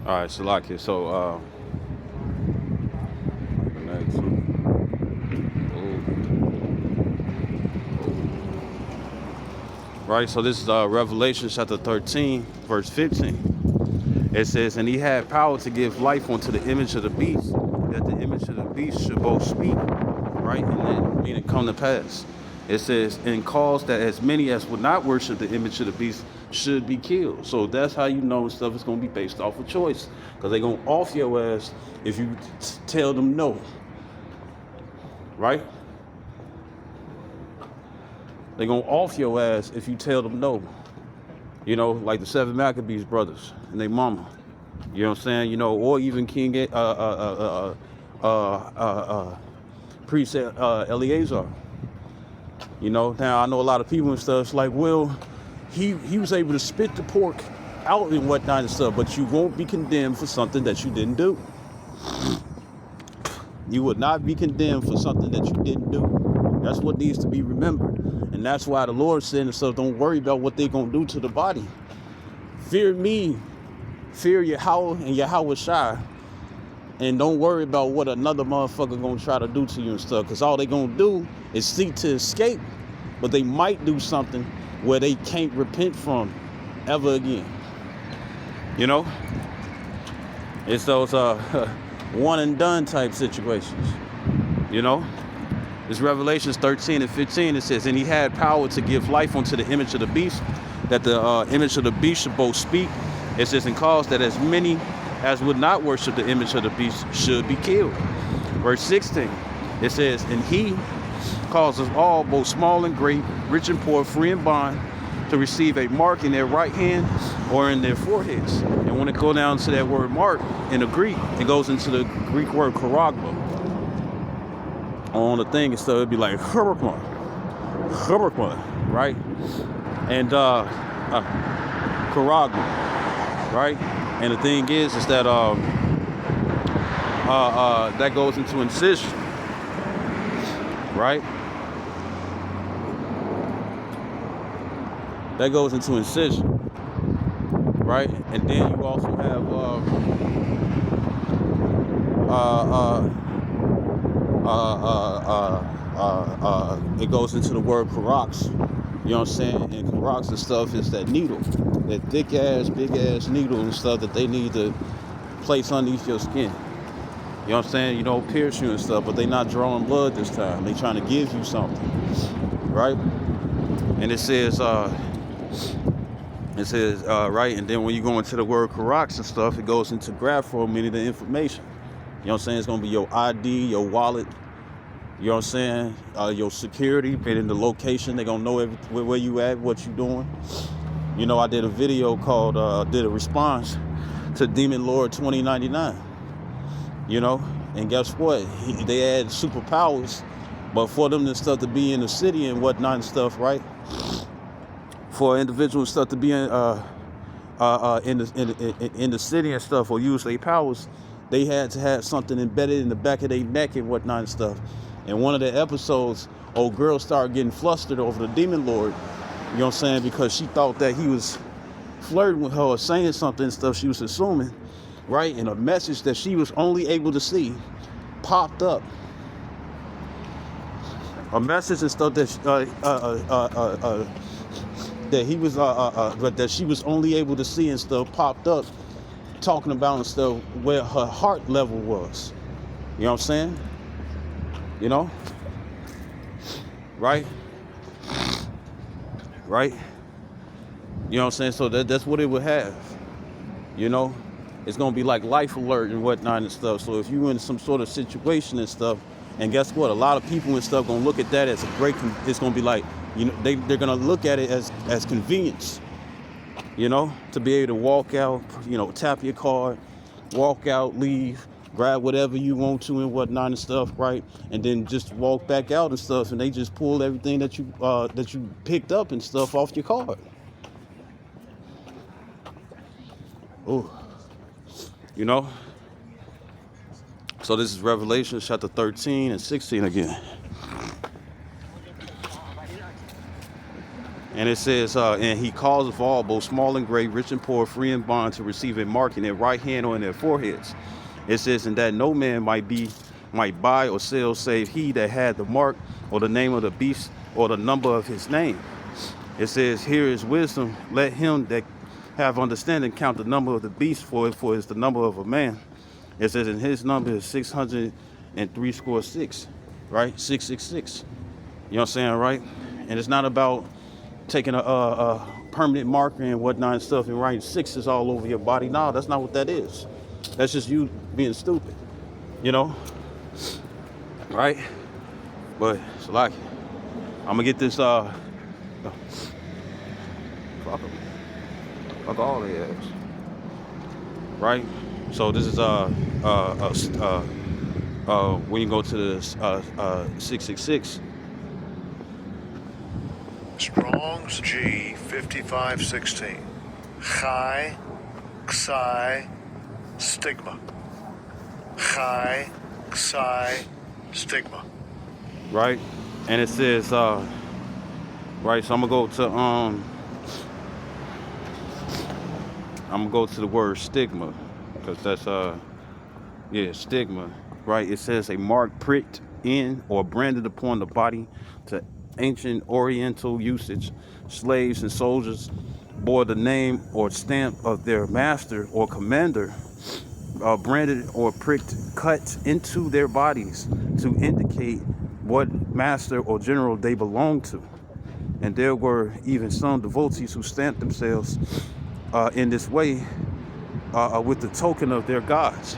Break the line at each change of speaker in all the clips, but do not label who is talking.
All right, Salakia. So, next. Right. So this is Revelation chapter 13, verse 15. It says, "And he had power to give life unto the image of the beast, that the image of the beast should both speak, right, and then meaning come to pass." It says, "And cause that as many as would not worship the image of the beast should be killed." So that's how you know stuff is going to be based off of choice, because they're going to off your ass if you tell them no, right? They're going to off your ass if you tell them no. You know, like the seven Maccabees brothers and their mama. You know what I'm saying? You know, or even King Priest Eleazar. You know, now I know a lot of people and stuff. It's like, well, he was able to spit the pork out and whatnot and stuff, but you won't be condemned for something that you didn't do. You would not be condemned for something that you didn't do. That's what needs to be remembered. And that's why the Lord said and stuff, don't worry about what they're going to do to the body. Fear me, fear Yahweh and Yahweh Shai, and don't worry about what another motherfucker going to try to do to you and stuff, because all they going to do is seek to escape, but they might do something where they can't repent from ever again. You know? It's those one and done type situations. You know? It's Revelations 13 and 15. It says, "And he had power to give life unto the image of the beast, that the image of the beast should both speak." It says, "And cause that as many as would not worship the image of the beast should be killed." Verse 16. It says, "And he causes all, both small and great, rich and poor, free and bond, to receive a mark in their right hand or in their foreheads." And when it goes down to that word mark in the Greek, it goes into the Greek word charagma. On the thing and stuff, it'd be like charagma, right? And charagma, right? And the thing is that that goes into incision, right? That goes into incision, right? And then you also have it goes into the word karax. You know what I'm saying? And karax and stuff is that needle, that thick ass, big ass needle and stuff that they need to place underneath your skin. You know what I'm saying? You know, pierce you and stuff, but they not drawing blood this time. They trying to give you something, right? And it says, right, and then when you go into the word karax and stuff, it goes into grapho, meaning the information. You know what I'm saying? It's going to be your ID, your wallet, you know what I'm saying? Your security, meaning the location. They're going to know where you at, what you doing. You know, I did a video called, did a response to Demon Lord 2099. You know, and guess what? They had superpowers, but for them and stuff to be in the city and whatnot and stuff, right? For individuals stuff to be in the city and stuff, or use their powers, they had to have something embedded in the back of their neck and whatnot and stuff. And one of the episodes, old girl started getting flustered over the Demon Lord. You know what I'm saying? Because she thought that he was flirting with her or saying something and stuff. She was assuming, right? And a message that she was only able to see popped up. A message and stuff that that he was but that she was only able to see and stuff popped up, talking about and stuff where her heart level was. You know what I'm saying? You know? Right? Right? You know what I'm saying? So that's what it would have. You know? It's going to be like life alert and whatnot and stuff. So if you're in some sort of situation and stuff, and guess what? A lot of people and stuff going to look at that as a great, it's going to be like, you know, they're going to look at it as convenience, you know, to be able to walk out, you know, tap your card, walk out, leave, grab whatever you want to and whatnot and stuff, right? And then just walk back out and stuff, and they just pull everything that you picked up and stuff off your card. Oh. You know? So this is Revelation chapter 13 and 16 again. And it says, and he causeth all, both small and great, rich and poor, free and bond, to receive a mark in their right hand or in their foreheads. It says, and that no man might buy or sell, save he that had the mark, or the name of the beast, or the number of his name. It says, here is wisdom. Let him that have understanding count the number of the beast, for is the number of a man. It says, and his number is 666, right? 666. You know what I'm saying, right? And it's not about taking a permanent marker and whatnot and stuff and writing sixes all over your body. No, that's not what that is. That's just you being stupid, you know? Right? But it's like, I'm gonna get this, fuck all the ass. Right? So this is, when you go to the 666.
Strong's G 5516. Chi, Xi, stigma. Chi, Xi, stigma.
Right? And it says, right, so I'm gonna go to the word stigma, because that's stigma, right? It says a mark pricked in or branded upon the body. To ancient oriental usage, slaves and soldiers bore the name or stamp of their master or commander, branded or pricked, cut into their bodies to indicate what master or general they belonged to. And there were even some devotees who stamped themselves in this way with the token of their gods.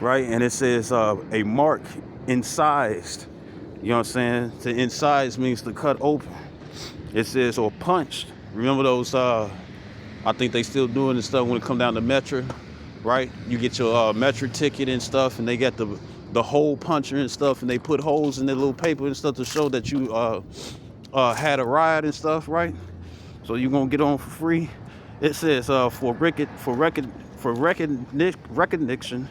Right? And it says a mark incised. You know what I'm saying? To incise means to cut open. It says, or punched. Remember those, I think they still doing this stuff when it come down to Metro, right? You get your Metro ticket and stuff, and they got the hole puncher and stuff, and they put holes in their little paper and stuff to show that you had a ride and stuff, right? So you're gonna get on for free. It says for recognition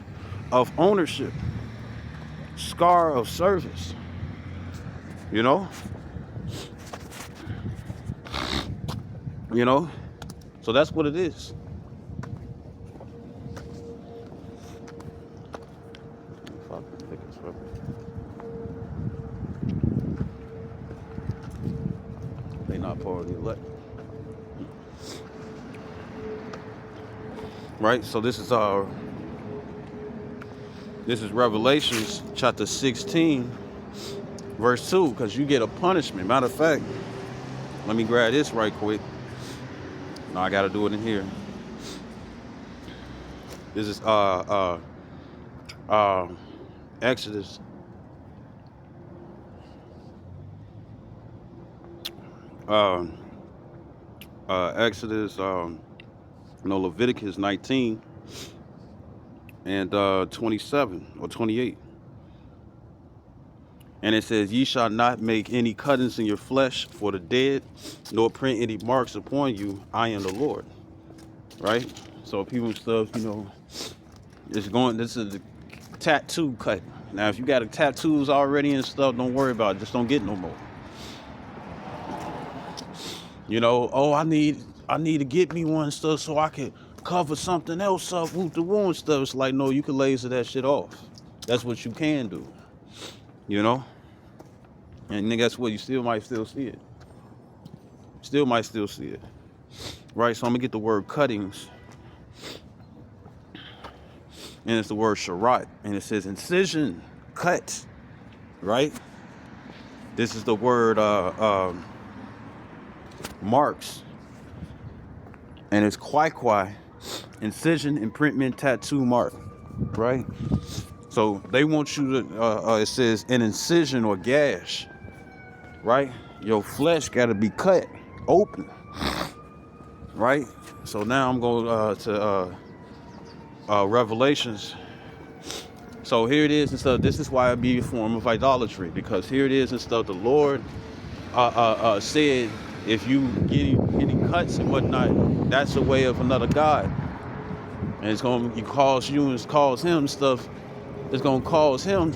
of ownership, scar of service. You know, so that's what it is. They not part of the elect. Right, so this is Revelations chapter 16, verse 2, because you get a punishment. Matter of fact, let me grab this right quick. No, I gotta do it in here. This is Exodus. Exodus, Leviticus 19 and 27 or 28. And it says, ye shall not make any cuttings in your flesh for the dead, nor print any marks upon you. I am the Lord. Right? So people and stuff, this is a tattoo cut. Now, if you got tattoos already and stuff, don't worry about it. Just don't get no more. I need to get me one and stuff so I can cover something else up with the wound stuff. It's like, no, you can laser that shit off. That's what you can do. And then guess what? You still might see it. Right? So I'm gonna get the word cuttings. And it's the word sharat. And it says incision, cut. Right? This is the word marks. And it's kwai, incision, imprintment, tattoo, mark. Right? So they want you to, it says an incision or gash. Right? Your flesh got to be cut open. Right? So now I'm going to Revelations. So here it is and stuff. This is why it be a form of idolatry, because here it is and stuff. The Lord said, if you get any cuts and whatnot, that's a way of another God. And it's going to cause you and cause him stuff. It's going to cause him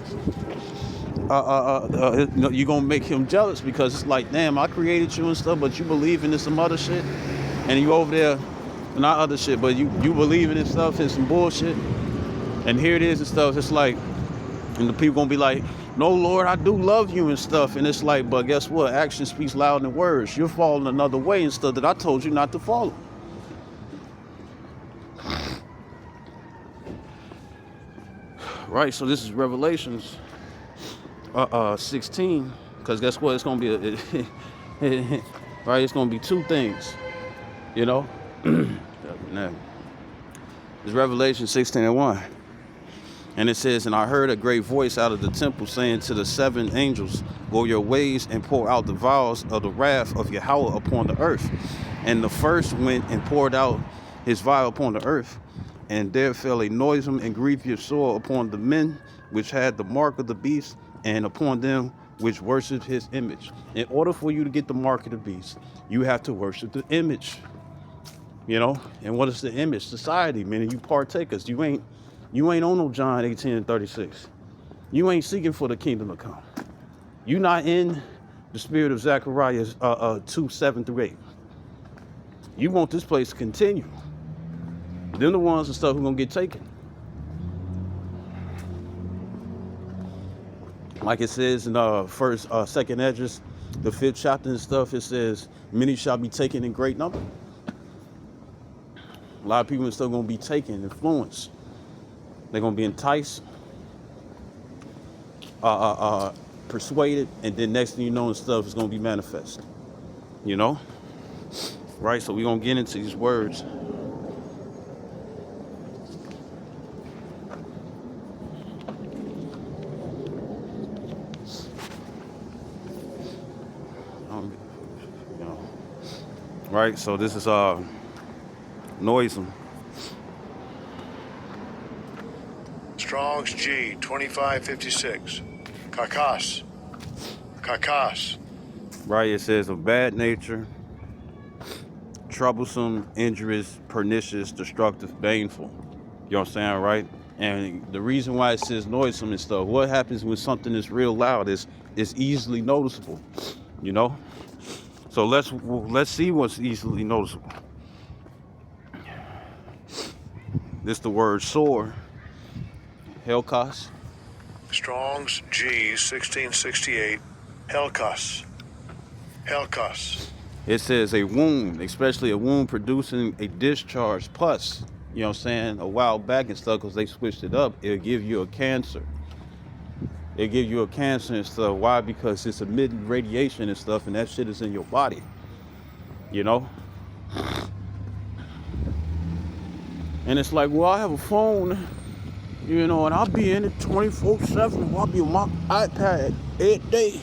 you're gonna make him jealous because it's like, damn, I created you and stuff, but you believe in this some other shit, and you over there, not other shit, but you believe in this stuff and some bullshit, and here it is and stuff. It's like, and the people gonna be like, no, Lord, I do love you and stuff, and it's like, but guess what? Action speaks louder than words. You're falling another way and stuff that I told you not to follow. Right. So this is Revelations 16, because guess what? It's gonna be right. It's gonna be two things, you know. It's Revelation 16:1, and it says, "And I heard a great voice out of the temple saying to the seven angels, Go your ways and pour out the vials of the wrath of Yahweh upon the earth. And the first went and poured out his vial upon the earth, and there fell a noisome and grievous sore upon the men which had the mark of the beast, and upon them which worshiped his image." In order for you to get the mark of the beast, you have to worship the image. You know, and what is the image? Society, meaning you partakers. You ain't on no John 18:36. You ain't seeking for the kingdom to come. You not in the spirit of Zechariah 2:7-8. You want this place to continue. Them the ones and stuff who gonna get taken. Like it says in second Esdras, the 5th chapter and stuff, it says, many shall be taken in great number. A lot of people are still gonna be taken, influenced. They're gonna be enticed, persuaded, and then next thing you know and stuff is gonna be manifest. You know? Right? So we're gonna get into these words. You know. Right? So this is noisome.
Strong's G 2556. Kakas. Kakas.
Right, it says of bad nature, troublesome, injurious, pernicious, destructive, baneful. You know what I'm saying, right? And the reason why it says noisome and stuff, what happens when something is real loud is easily noticeable, you know? So let's see what's easily noticeable. This the word sore, Helkos.
Strong's G 1668. Helkos. Helkos.
It says a wound, especially a wound producing a discharge, pus. You know what I'm saying? A while back and stuff, because they switched it up, it'll give you a cancer. It'll give you a cancer and stuff. Why? Because it's emitting radiation and stuff, and that shit is in your body. You know? And it's like, well, I have a phone, you know, and I'll be in it 24/7. I'll be on my iPad every day.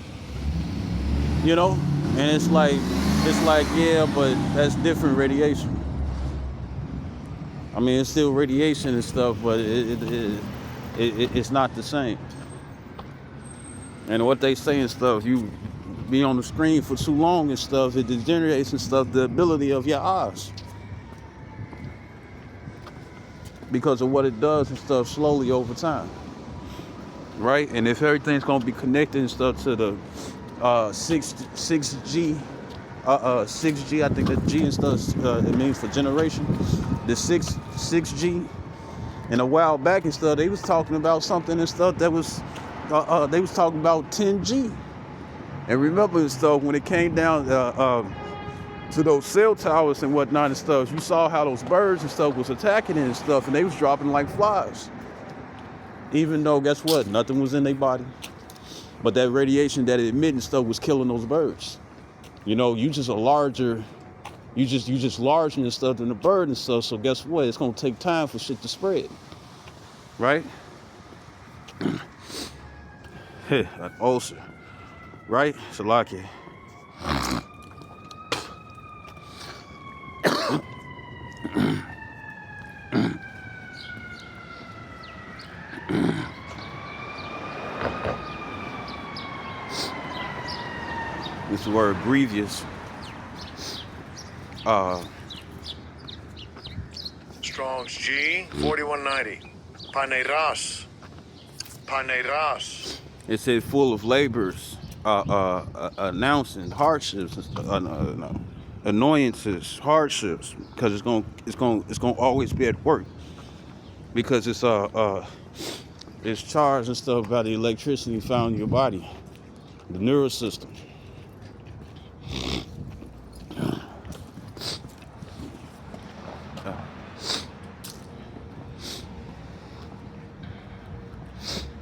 You know? And it's like, yeah, but that's different radiation. I mean, it's still radiation and stuff, but it's not the same. And what they say and stuff, you be on the screen for too long and stuff, it degenerates and stuff, the ability of your eyes. Because of what it does and stuff slowly over time. Right? And if everything's going to be connected and stuff to the 6G, 6G, I think that G and stuff, it means for generation. The 6G, and a while back and stuff, they was talking about something and stuff that was, they was talking about 10G. And remember and stuff, when it came down to those cell towers and whatnot and stuff, you saw how those birds and stuff was attacking it and stuff, and they was dropping like flies. Even though, guess what? Nothing was in their body. But that radiation that it emitted and stuff was killing those birds. You know, you just larger and stuff than the bird and stuff. So guess what? It's gonna take time for shit to spread, right? An ulcer, right? Salaki. This word grievous.
Strong's G 4190. Paneras. Paneras.
It said full of labors, announcing hardships, annoyances, hardships, because it's gonna always be at work, because it's charged and stuff by the electricity found in your body, the neural system.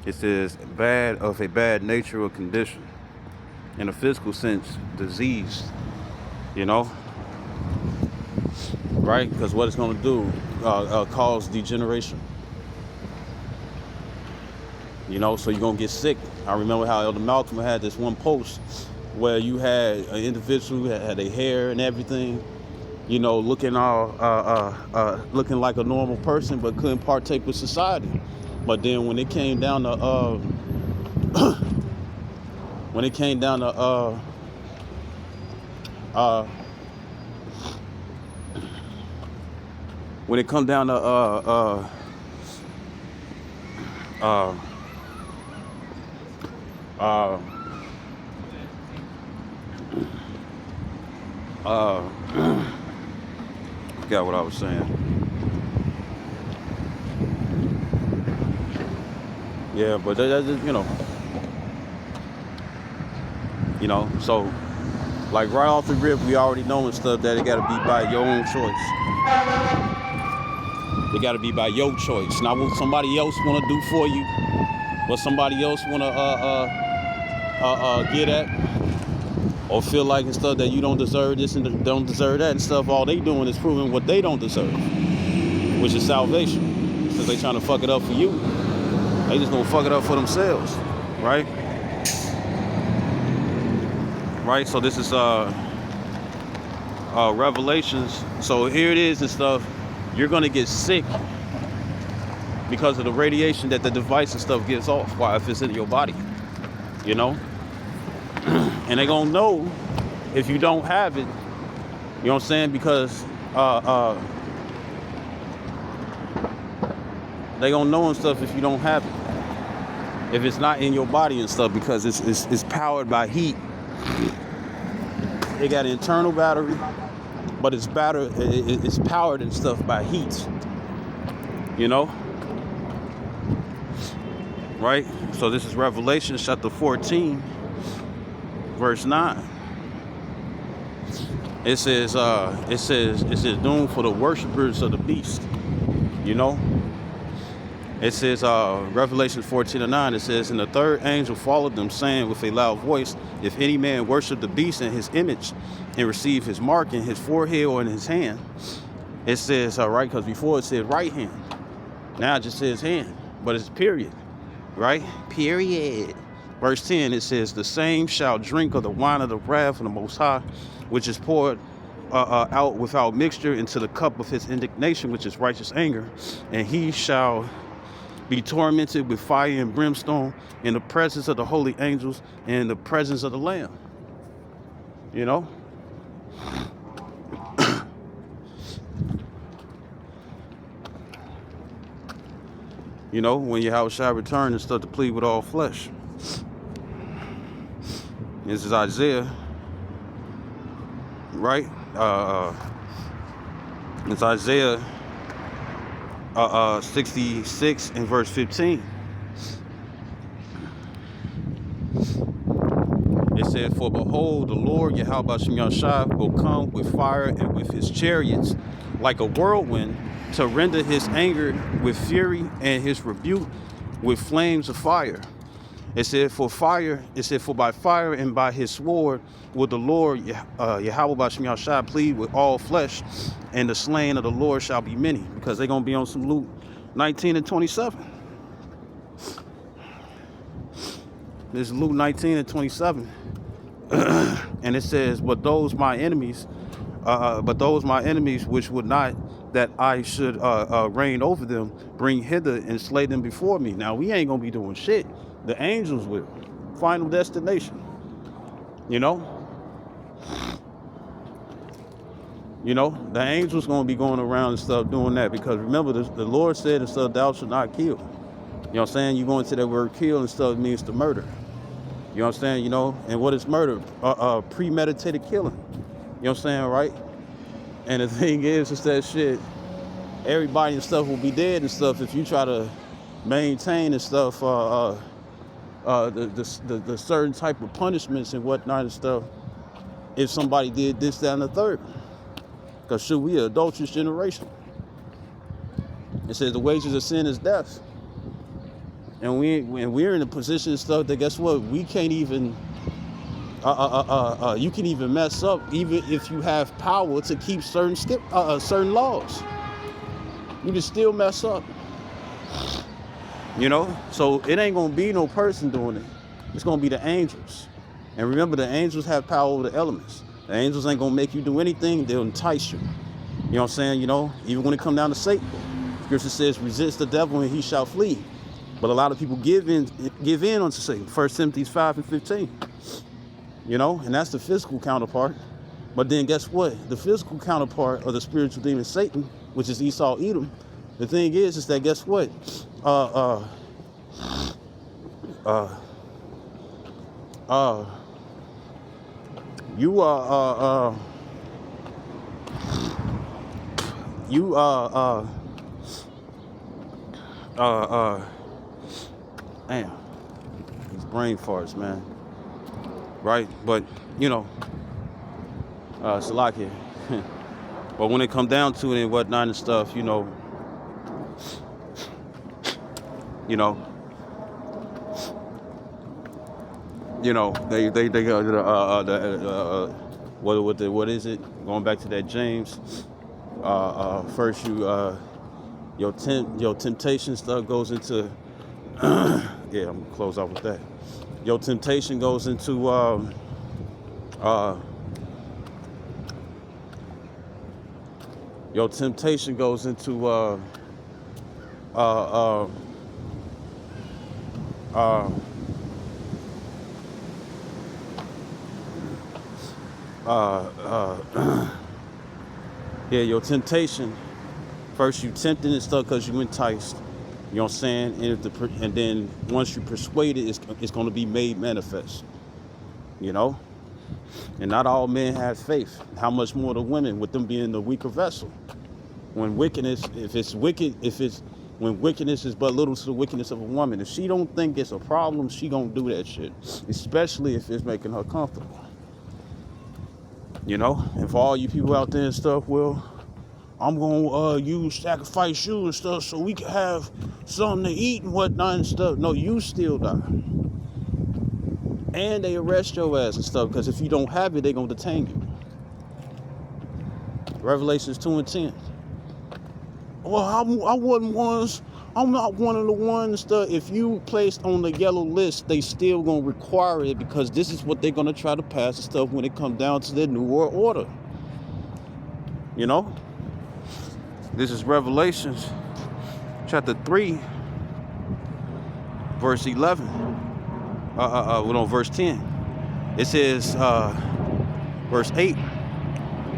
It says of a bad nature or condition. In a physical sense, diseased, you know, right? Because what it's going to do, cause degeneration, you know, so you're going to get sick. I remember how Elder Malcolm had this one post where you had an individual who had their hair and everything, you know, looking looking like a normal person, but couldn't partake with society. But then when it came down to when it came down to when it come down to forgot what I was saying. Yeah, but that's you know, so like right off the rip, we already know and stuff that it got to be by your own choice. It got to be by your choice, not what somebody else want to do for you, what somebody else want to get at, or feel like and stuff that you don't deserve this and don't deserve that and stuff. All they doing is proving what they don't deserve, which is salvation. Since they trying to fuck it up for you, they just gonna fuck it up for themselves, right? Right. So this is Revelations. So here it is and stuff. You're gonna get sick because of the radiation that the device and stuff gives off while if it's in your body, you know. And they gonna know if you don't have it, you know what I'm saying, because they gonna know and stuff if you don't have it, if it's not in your body and stuff, because it's powered by heat. It got an internal battery, but it's powered and stuff by heat, you know, right? So this is Revelation chapter 14 verse 9. It says doom for the worshipers of the beast, you know. It says Revelation 14:9. It says, and the third angel followed them, saying with a loud voice, if any man worship the beast in his image and receive his mark in his forehead or in his hand. It says right, because before it said right hand, now it just says hand, but it's period, right? Period. Verse 10, it says, the same shall drink of the wine of the wrath of the Most High, which is poured out without mixture into the cup of his indignation, which is righteous anger, and he shall be tormented with fire and brimstone in the presence of the holy angels and in the presence of the Lamb. You know? You know, when Yahweh shall return and stuff to plead with all flesh. This is Isaiah, right? It's Isaiah 66 and verse 15. It said, for behold, the Lord Yahweh will come with fire and with his chariots like a whirlwind, to render his anger with fury and his rebuke with flames of fire. It said, for by fire and by his sword will the Lord Yahweh shall plead with all flesh, and the slain of the Lord shall be many, because they're going to be on some Luke 19 and 27. This is Luke 19 and 27. And it says, but those my enemies which would not that I should reign over them, bring hither and slay them before me. Now we ain't gonna be doing shit. The angels will. Final destination. You know? You know, the angels gonna be going around and stuff doing that, because remember the Lord said and stuff, thou shalt not kill. You know what I'm saying? You go into that word kill and stuff, it means to murder. You know what I'm saying? You know, and what is murder? Premeditated killing. You know what I'm saying, right? And the thing is that shit, everybody and stuff will be dead and stuff if you try to maintain and stuff the certain type of punishments and whatnot and stuff if somebody did this, that, and the third. Because shoot, we an adulterous generation. It says the wages of sin is death. And we're in a position and stuff that guess what? We can't even you can even mess up even if you have power to keep certain laws. You can still mess up. You know? So it ain't gonna be no person doing it. It's gonna be the angels. And remember, the angels have power over the elements. The angels ain't gonna make you do anything, they'll entice you. You know what I'm saying? You know, even when it comes down to Satan, Scripture says, resist the devil and he shall flee. But a lot of people give in unto Satan. 1 Timothy 5:15. You know, and that's the physical counterpart. But then guess what? The physical counterpart of the spiritual demon Satan, which is Esau Edom, the thing is that guess what? Damn, these brain farts, man. Right? But you know, Salakia. But when it come down to it and whatnot and stuff, you know, they what is it? Going back to that James. First your temptation stuff goes into yeah, I'm gonna close out with that. Your temptation goes into your temptation goes into yeah, your temptation. First, you tempted and stuff because you enticed. You know what I'm saying? And then once you persuaded, it's going to be made manifest. You know? And not all men have faith. How much more the women, with them being the weaker vessel? When wickedness, when wickedness is but little to the wickedness of a woman. If she don't think it's a problem, she gonna do that shit. Especially if it's making her comfortable. You know? And for all you people out there and stuff, well, I'm gonna sacrifice you and stuff so we can have something to eat and whatnot and stuff. No, you still die. And they arrest your ass and stuff, because if you don't have it, they're gonna detain you. Revelations 2:10. Well, I'm not one of the ones that if you placed on the yellow list, they still gonna require it, because this is what they're gonna try to pass and stuff when it comes down to the New World Order. You know? This is Revelations chapter 3, verse 11. Verse 10. It says, verse 8.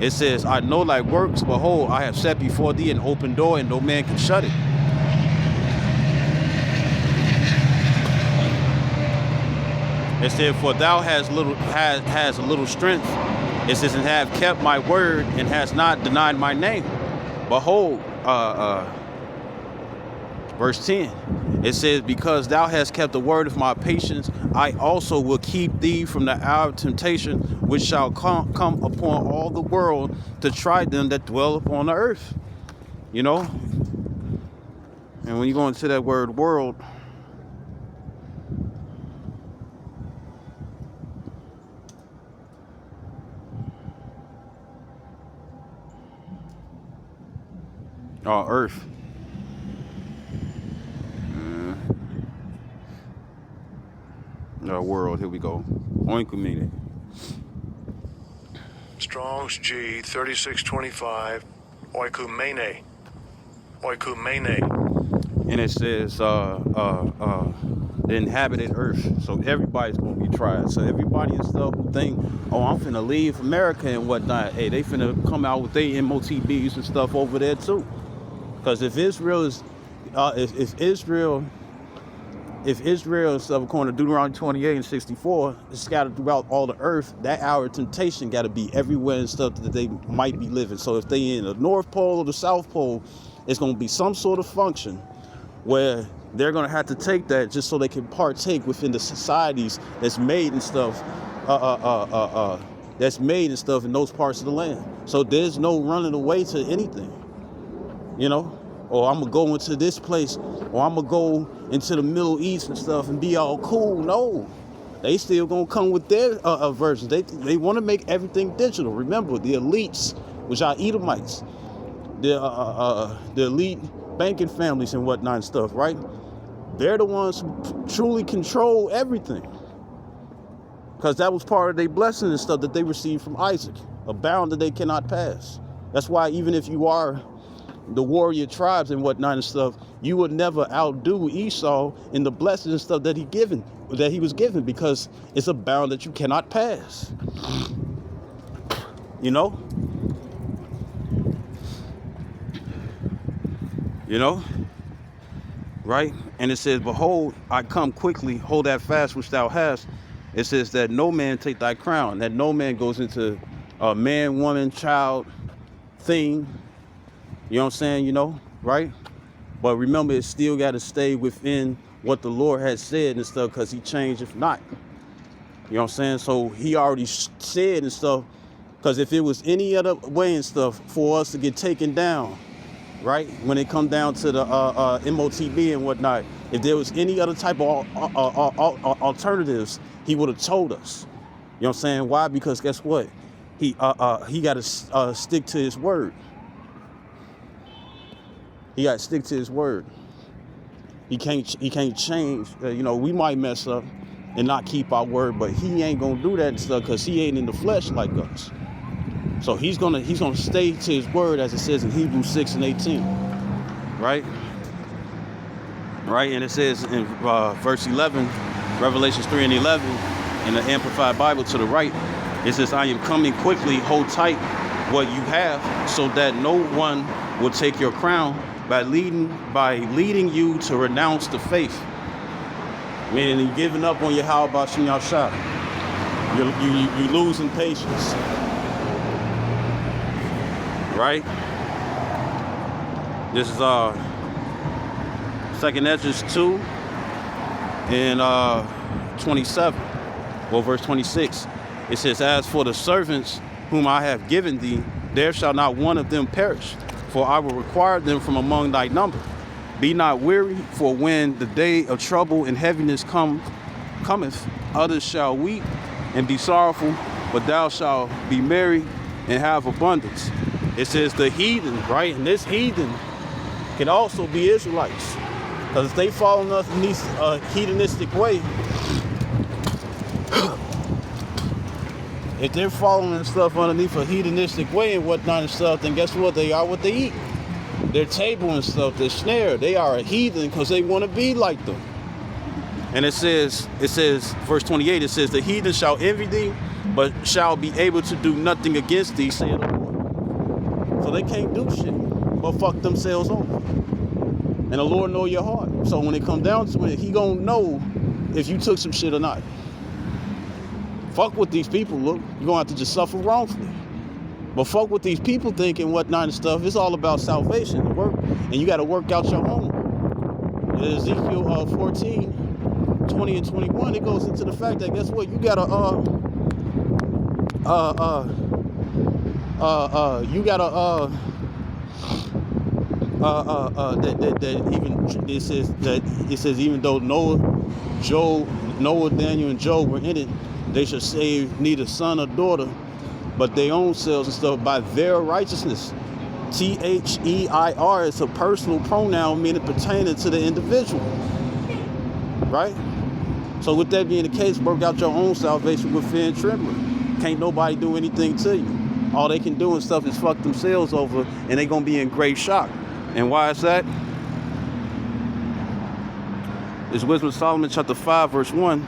It says, I know thy works, behold, I have set before thee an open door, and no man can shut it. It said, for thou has a little strength. It says, and have kept my word, and has not denied my name. Behold, verse 10, it says, because thou hast kept the word of my patience, I also will keep thee from the hour of temptation, which shall come upon all the world to try them that dwell upon the earth. You know? And when you go into that word world, earth. World, here we go. Oinkumene.
Strong's G 3625. Oikumene. Oikumene.
And it says the inhabited earth. So everybody's gonna be tried. So everybody and stuff who think, oh, I'm finna leave America and whatnot, hey, they finna come out with their MOTBs and stuff over there too. Because if Israel is if Israel if Israel and stuff, according to Deuteronomy 28 and 64, is scattered throughout all the earth, that hour of temptation got to be everywhere and stuff that they might be living. So if they in the North Pole or the South Pole, it's going to be some sort of function where they're going to have to take that just so they can partake within the societies that's made and stuff, that's made and stuff in those parts of the land. So there's no running away to anything, you know? Or I'm going to go into this place, or I'm going to go into the Middle East and stuff and be all cool. No, they still going to come with their versions. They want to make everything digital. Remember, the elites, which are Edomites, the elite banking families and whatnot and stuff, right? They're the ones who truly control everything. Because that was part of their blessing and stuff that they received from Isaac, a bound that they cannot pass. That's why even if you are the warrior tribes and whatnot and stuff, you would never outdo Esau in the blessings and stuff that he was given, because it's a bound that you cannot pass. You know? You know? Right? And it says, behold, I come quickly, hold that fast which thou hast. It says that no man take thy crown, that no man goes into a man, woman, child, thing. You know what I'm saying, you know, right? But remember, it still got to stay within what the Lord has said and stuff, because he changed if not. You know what I'm saying? So he already said and stuff, because if it was any other way and stuff for us to get taken down, right, when it come down to the MOTB and whatnot, if there was any other type of alternatives, he would have told us. You know what I'm saying? Why? Because guess what? He got to stick to his word. He got to stick to his word. He can't change. You know, we might mess up and not keep our word, but he ain't gonna do that and stuff, because he ain't in the flesh like us. So he's gonna stay to his word, as it says in Hebrews 6 and 18, right? Right, and it says in verse 11, Revelations 3 and 11, in the Amplified Bible to the right, it says, I am coming quickly, hold tight what you have, so that no one will take your crown, by leading you to renounce the faith. Meaning you're giving up on your how about Shem Yahshua. You losing patience. Right? This is 2nd Ezra 2 and 27. Well, verse 26. It says, as for the servants whom I have given thee, there shall not one of them perish, for I will require them from among thy number. Be not weary, for when the day of trouble and heaviness cometh, others shall weep and be sorrowful, but thou shalt be merry and have abundance. It says the heathen, right? And this heathen can also be Israelites, because if they fall underneath a hedonistic way, if they're following and stuff underneath a hedonistic way and whatnot and stuff, then guess what? They are what they eat. Their table and stuff, their snare. They are a heathen because they want to be like them. And it says, verse 28, it says, the heathen shall envy thee, but shall be able to do nothing against thee, saith the Lord. So they can't do shit but fuck themselves over. And the Lord know your heart. So when it comes down to it, he gonna know if you took some shit or not. Fuck with these people, look, you're gonna have to just suffer wrongfully. But fuck with these people thinking whatnot and stuff. It's all about salvation, work, and you got to work out your own. In Ezekiel 14, 20 and 21, it goes into the fact that guess what? You gotta it says even though Noah, Daniel, and Job were in it, they should save neither son or daughter, but their own selves and stuff by their righteousness. Their is a personal pronoun, meaning pertaining to the individual. Right? So with that being the case, work out your own salvation with fear and trembling. Can't nobody do anything to you. All they can do and stuff is fuck themselves over, and they're gonna be in great shock. And why is that? It's Wisdom of Solomon chapter 5 verse 1.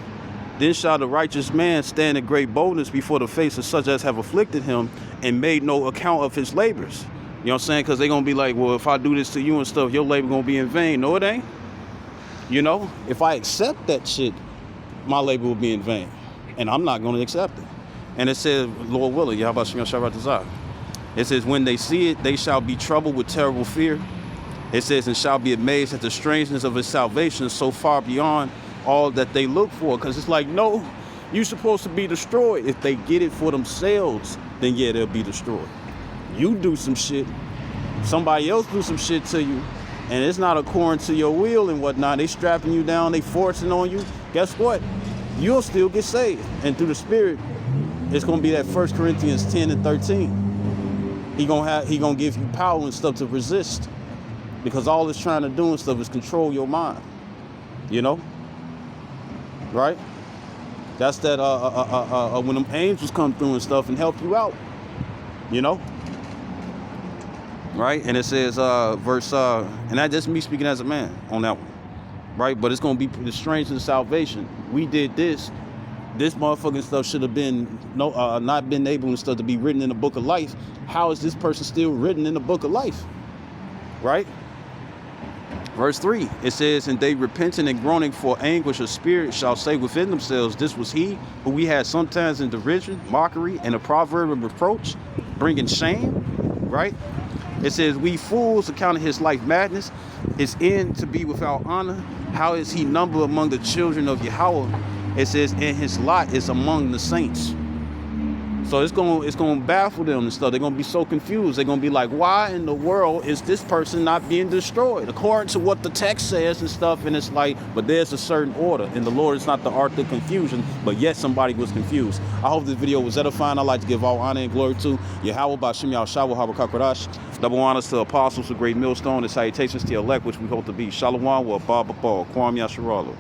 Then shall the righteous man stand in great boldness before the face of such as have afflicted him and made no account of his labors. You know what I'm saying? Because they're going to be like, well, if I do this to you and stuff, your labor going to be in vain. No, it ain't. You know, if I accept that shit, my labor will be in vain. And I'm not going to accept it. And it says, Lord willing, Yahabashim Shabbat Azah. It says, when they see it, they shall be troubled with terrible fear. It says, and shall be amazed at the strangeness of his salvation so far beyond all that they look for. Because it's like, no, you're supposed to be destroyed. If they get it for themselves, then yeah, they'll be destroyed. You do some shit, somebody else do some shit to you, and it's not according to your will and whatnot. They strapping you down, they forcing on you. Guess what? You'll still get saved. And through the Spirit, it's gonna be that 1 Corinthians 10 and 13. He gonna give you power and stuff to resist. Because all it's trying to do and stuff is control your mind. You know? Right? That's that when them angels come through and stuff and help you out. You know? Right? And it says and that's just me speaking as a man on that one. Right? But it's gonna be the strange in salvation. We did this. This motherfucking stuff should have been not been able and stuff to be written in the book of life. How is this person still written in the book of life? Right? Verse 3, it says, and they repenting and groaning for anguish of spirit shall say within themselves, this was he who we had sometimes in derision, mockery, and a proverb of reproach, bringing shame. Right? It says, we fools accounted his life madness, his end to be without honor. How is he numbered among the children of Yahweh? It says, and his lot is among the saints. So it's gonna baffle them and stuff. They're gonna be so confused. They're gonna be like, why in the world is this person not being destroyed? According to what the text says and stuff, and it's like, but there's a certain order. And the Lord is not the author of confusion, but yet somebody was confused. I hope this video was edifying. I'd like to give all honor and glory to Yahweh Bashim Yahshua Habakakwadash. Double honors to apostles, a great millstone, and salutations to the elect, which we hope to be. Shalom wa Baba Kwam Yasharala.